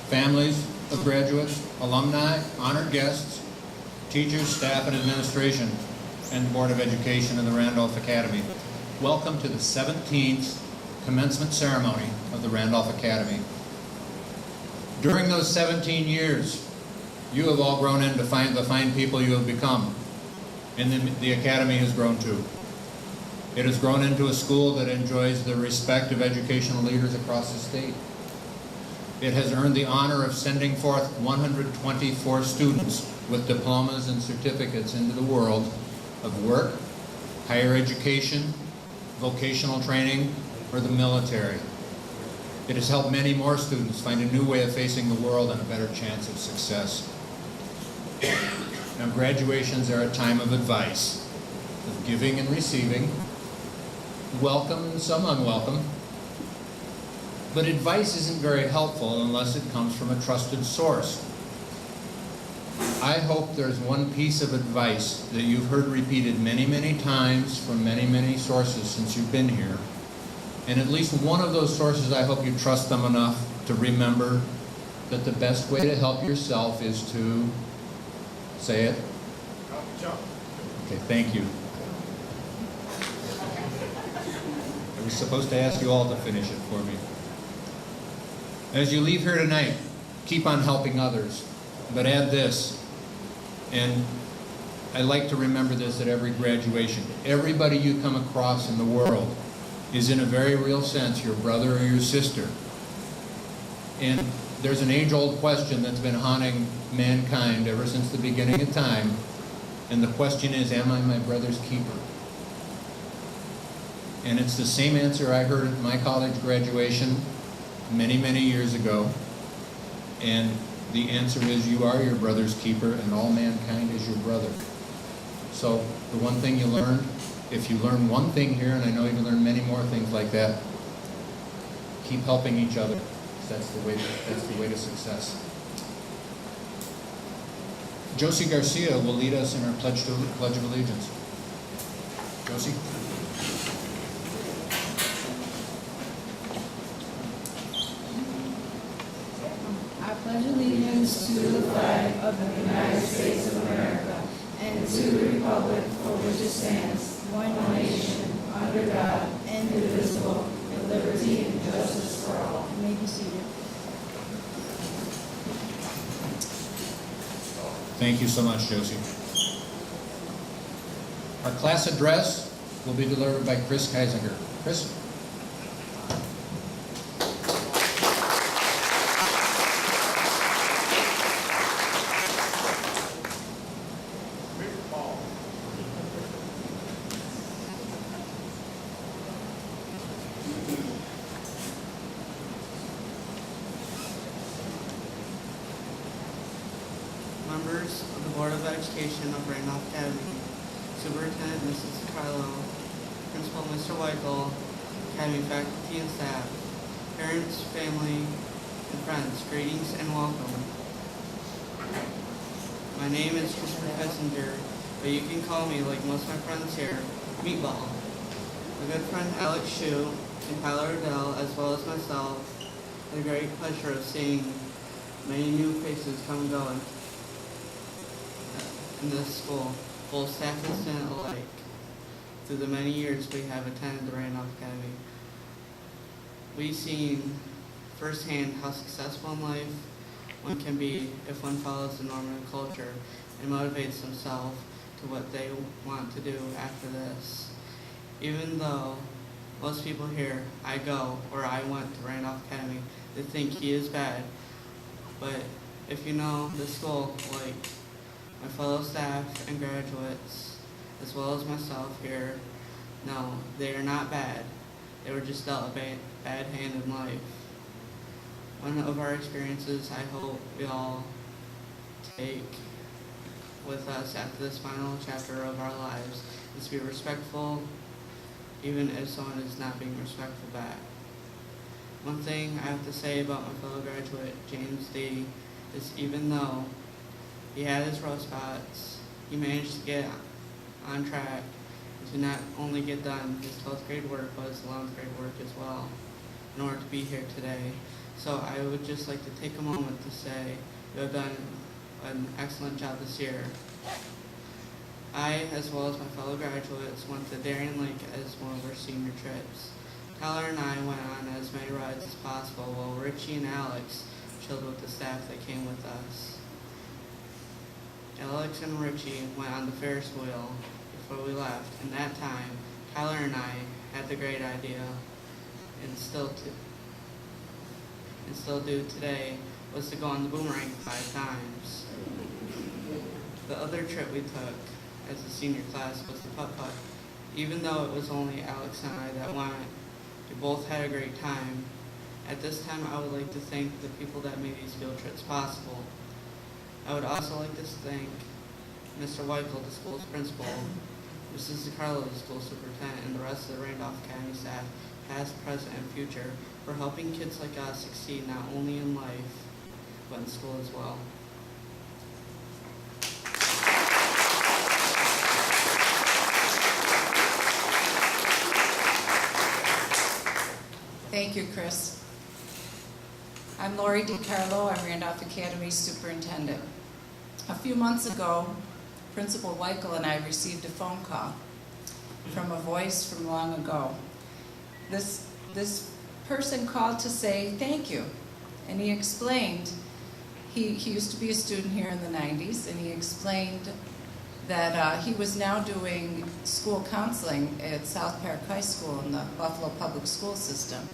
families of graduates, alumni, honored guests, teachers, staff, and administration, and the Board of Education in the Randolph Academy. Welcome to the 17th commencement ceremony of the Randolph Academy. During those 17 years, you have all grown into the fine people you have become, and the Academy has grown too. It has grown into a school that enjoys the respect of educational leaders across the state. It has earned the honor of sending forth 124 students with diplomas and certificates into the world of work, higher education, vocational training, or the military. It has helped many more students find a new way of facing the world and a better chance of success. Now, graduations are a time of advice, of giving and receiving, welcome and some unwelcome. But advice isn't very helpful unless it comes from a trusted source. I hope there's one piece of advice that you've heard repeated many, many times from many, many sources since you've been here. And at least one of those sources, I hope you trust them enough to remember that the best way to help yourself is to say it. Okay, thank you. I was supposed to ask you all to finish it for me. As you leave here tonight, keep on helping others, but add this, and I like to remember this at every graduation. Everybody you come across in the world is in a very real sense your brother or your sister. And there's an age-old question that's been haunting mankind ever since the beginning of time, and the question is, am I my brother's keeper? And it's the same answer I heard at my college graduation many, many years ago, and the answer is you are your brother's keeper and all mankind is your brother. So the one thing you learned, if you learn one thing here, and I know you can learn many more things like that, keep helping each other. That's the way to success. Josie Garcia will lead us in our Pledge of Allegiance. Josie? I pledge allegiance to the flag of the United States of America and to the republic for which it stands, one nation, under God, indivisible, with liberty and justice for all. You may be seated. Thank you so much, Josie. Our class address will be delivered by Chris Keisinger. Chris? Members of the Board of Education of Randolph Academy, Superintendent Mrs. Carlo, Principal Mr. Weichel, Academy faculty and staff, parents, family, and friends, greetings and welcome. My name is Christopher Kessinger, but you can call me, like most of my friends here, Meatball. My good friend Alex Shue and Tyler Odell, as well as myself, had a great pleasure of seeing many new faces come and go in this school, both staff and student alike, through the many years we have attended the Randolph Academy. We've seen firsthand how successful in life one can be if one follows the norm and culture and motivates themselves to what they want to do after this. Even though most people here, I go or I went to Randolph Academy, they think he is bad, but if you know the school, like my fellow staff and graduates, as well as myself here, no, they are not bad. They were just dealt a bad hand in life. One of our experiences I hope we all take with us after this final chapter of our lives is to be respectful, even if someone is not being respectful back. One thing I have to say about my fellow graduate, James D., is even though he had his rough spots, he managed to get on track to not only get done his 12th grade work, but his 11th grade work as well, in order to be here today So I would just like to take a moment to say you have done an excellent job this year. I, as well as my fellow graduates, went to Darien Lake as one of our senior trips. Tyler and I went on as many rides as possible, while Richie and Alex chilled with the staff that came with us. Alex and Richie went on the Ferris wheel before we left, and that time, Tyler and I had the great idea, and still do today, was to go on the boomerang 5 times. The other trip we took as a senior class was the putt-putt. Even though it was only Alex and I that went, we both had a great time. At this time, I would like to thank the people that made these field trips possible. I would also like to thank Mr. Weichel, the school's principal, Mrs. DiCarlo, the school superintendent, and the rest of the Randolph Academy staff, past, present, and future, for helping kids like us succeed not only in life, but in school as well. Thank you, Chris. I'm Lori DiCarlo. I'm Randolph Academy's superintendent. A few months ago, Principal Weichel and I received a phone call from a voice from long ago. This person called to say thank you, and he explained, he used to be a student here in the 90s, and he explained that he was now doing school counseling at South Park High School in the Buffalo Public School System.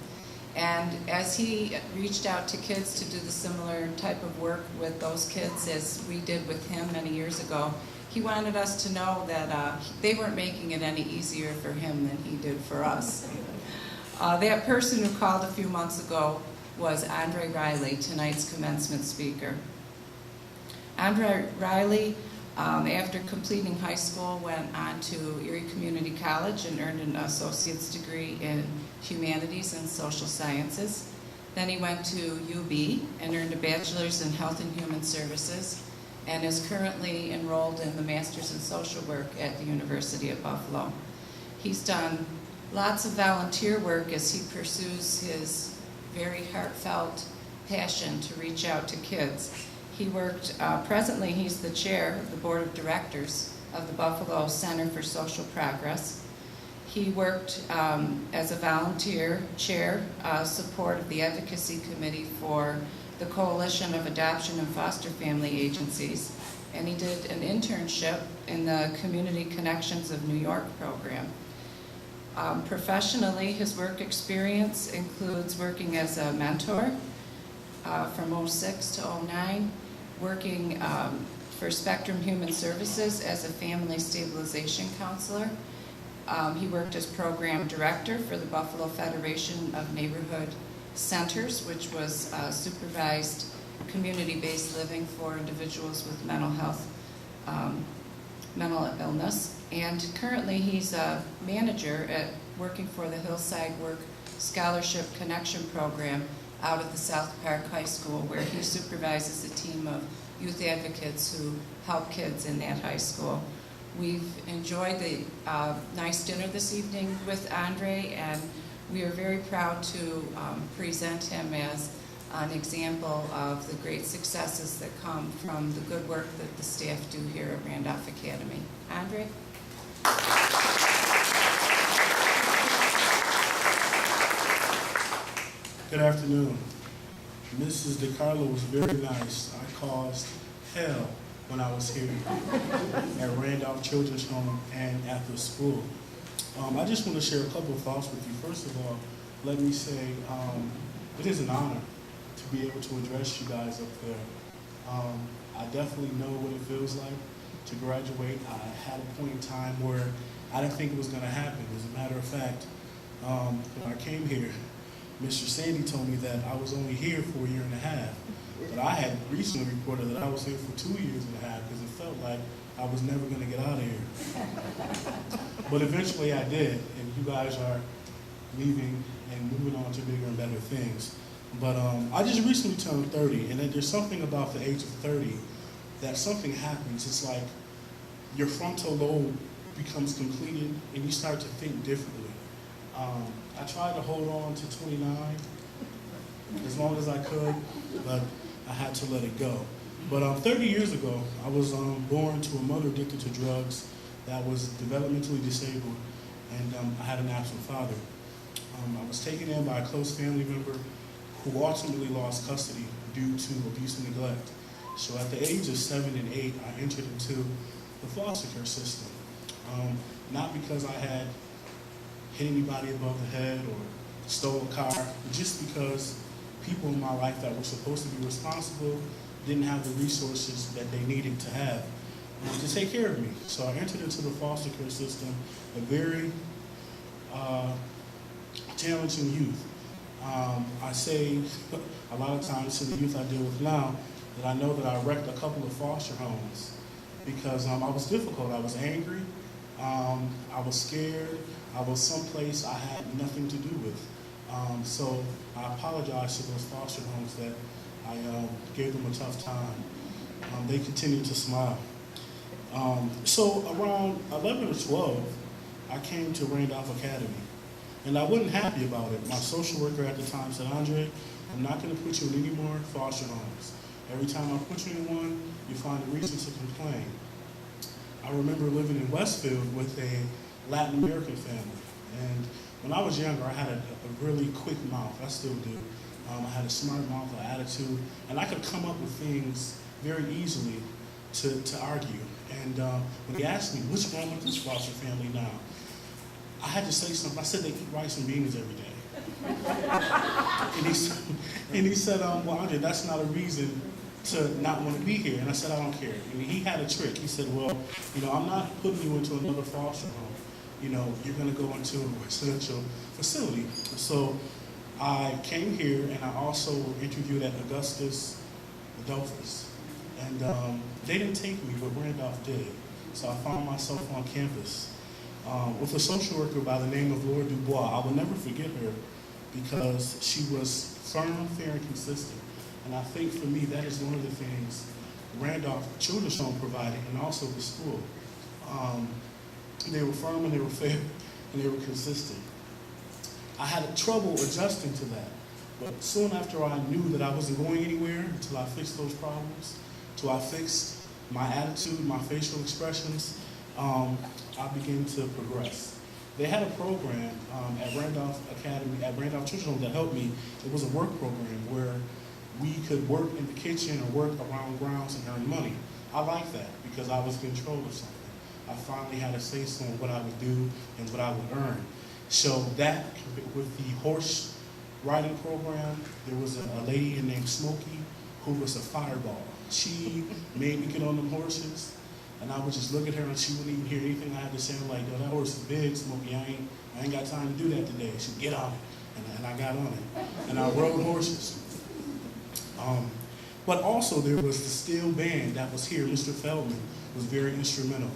And as he reached out to kids to do the similar type of work with those kids as we did with him many years ago, he wanted us to know that they weren't making it any easier for him than he did for us. That person who called a few months ago was Andre Riley, tonight's commencement speaker. Andre Riley, after completing high school, went on to Erie Community College and earned an associate's degree in humanities and social sciences. Then he went to UB and earned a bachelor's in health and human services, and is currently enrolled in the master's in social work at the University of Buffalo. He's done lots of volunteer work as he pursues his very heartfelt passion to reach out to kids. He worked, presently he's the chair of the board of directors of the Buffalo Center for Social Progress. He worked as a volunteer chair, support of the advocacy committee for the Coalition of Adoption and Foster Family Agencies, and he did an internship in the Community Connections of New York program. Professionally, his work experience includes working as a mentor from 06 to 09, working for Spectrum Human Services as a family stabilization counselor. He worked as program director for the Buffalo Federation of Neighborhood Centers, which was supervised community-based living for individuals with mental health, mental illness. And currently he's a manager at working for the Hillside Work Scholarship Connection Program out at the South Park High School, where he supervises a team of youth advocates who help kids in that high school. We've enjoyed the nice dinner this evening with Andre, and we are very proud to present him as an example of the great successes that come from the good work that the staff do here at Randolph Academy. Andre? Good afternoon. Mrs. DiCarlo was very nice. I caused hell when I was here at Randolph Children's Home and at the school. I just want to share a couple of thoughts with you. First of all, let me say it is an honor to be able to address you guys up there. I definitely know what it feels like to graduate. I had a point in time where I didn't think it was going to happen. As a matter of fact, when I came here, Mr. Sandy told me that I was only here for a year and a half. But I had recently reported that I was here for 2 years and a half because it felt like I was never going to get out of here. But eventually I did, and you guys are leaving and moving on to bigger and better things. But I just recently turned 30, and there's something about the age of 30 that something happens. It's like your frontal lobe becomes completed, and you start to think differently. I tried to hold on to 29, as long as I could, but I had to let it go. But 30 years ago, I was born to a mother addicted to drugs that was developmentally disabled, and I had an absent father. I was taken in by a close family member who ultimately lost custody due to abuse and neglect. So at the age of 7 and 8, I entered into the foster care system. Not because I had hit anybody above the head or stole a car, but just because people in my life that were supposed to be responsible didn't have the resources that they needed to have to take care of me. So I entered into the foster care system, a very challenging youth. I say a lot of times to the youth I deal with now that I know that I wrecked a couple of foster homes because I was difficult. I was angry. I was scared. I was someplace I had nothing to do with. So I apologize to those foster homes that I gave them a tough time. They continue to smile. So around 11 or 12, I came to Randolph Academy. And I wasn't happy about it. My social worker at the time said, Andre, I'm not going to put you in any more foster homes. Every time I put you in one, you find a reason to complain. I remember living in Westfield with a Latin American family. And when I was younger, I had a really quick mouth. I still do. I had a smart mouth, an attitude, and I could come up with things very easily to argue. And when they asked me, what's wrong with this foster family now? I had to say something. I said they eat rice and beans every day. and he said, well, Andre, that's not a reason to not want to be here. And I said, I don't care. And he had a trick. He said, well, I'm not putting you into another foster home. You're going to go into a residential facility. So I came here and I also interviewed at Augustus Adolphus. And they didn't take me, but Randolph did. So I found myself on campus with a social worker by the name of Laura Dubois. I will never forget her because she was firm, fair, and consistent. And I think for me, that is one of the things Randolph Children's Home provided, and also the school. They were firm and they were fair and they were consistent. I had trouble adjusting to that. But soon after I knew that I wasn't going anywhere until I fixed those problems, until I fixed my attitude, my facial expressions, I began to progress. They had a program at Randolph Academy, at Randolph Children's Home that helped me. It was a work program where we could work in the kitchen or work around grounds and earn money. I liked that because I was in control of something. I finally had a say-so on what I would do and what I would earn. So that, with the horse riding program, there was a lady named Smokey who was a fireball. She made me get on them horses, and I would just look at her and she wouldn't even hear anything I had to say. I'm like, yo, that horse is big, Smokey. I ain't got time to do that today. She'd get on it, and I got on it. And I rode horses. But also there was the steel band that was here. Mr. Feldman was very instrumental.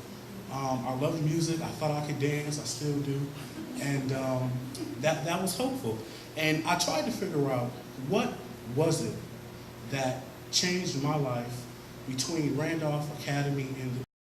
I loved music. I thought I could dance. I still do. And that was hopeful. And I tried to figure out what was it that changed my life between Randolph Academy and the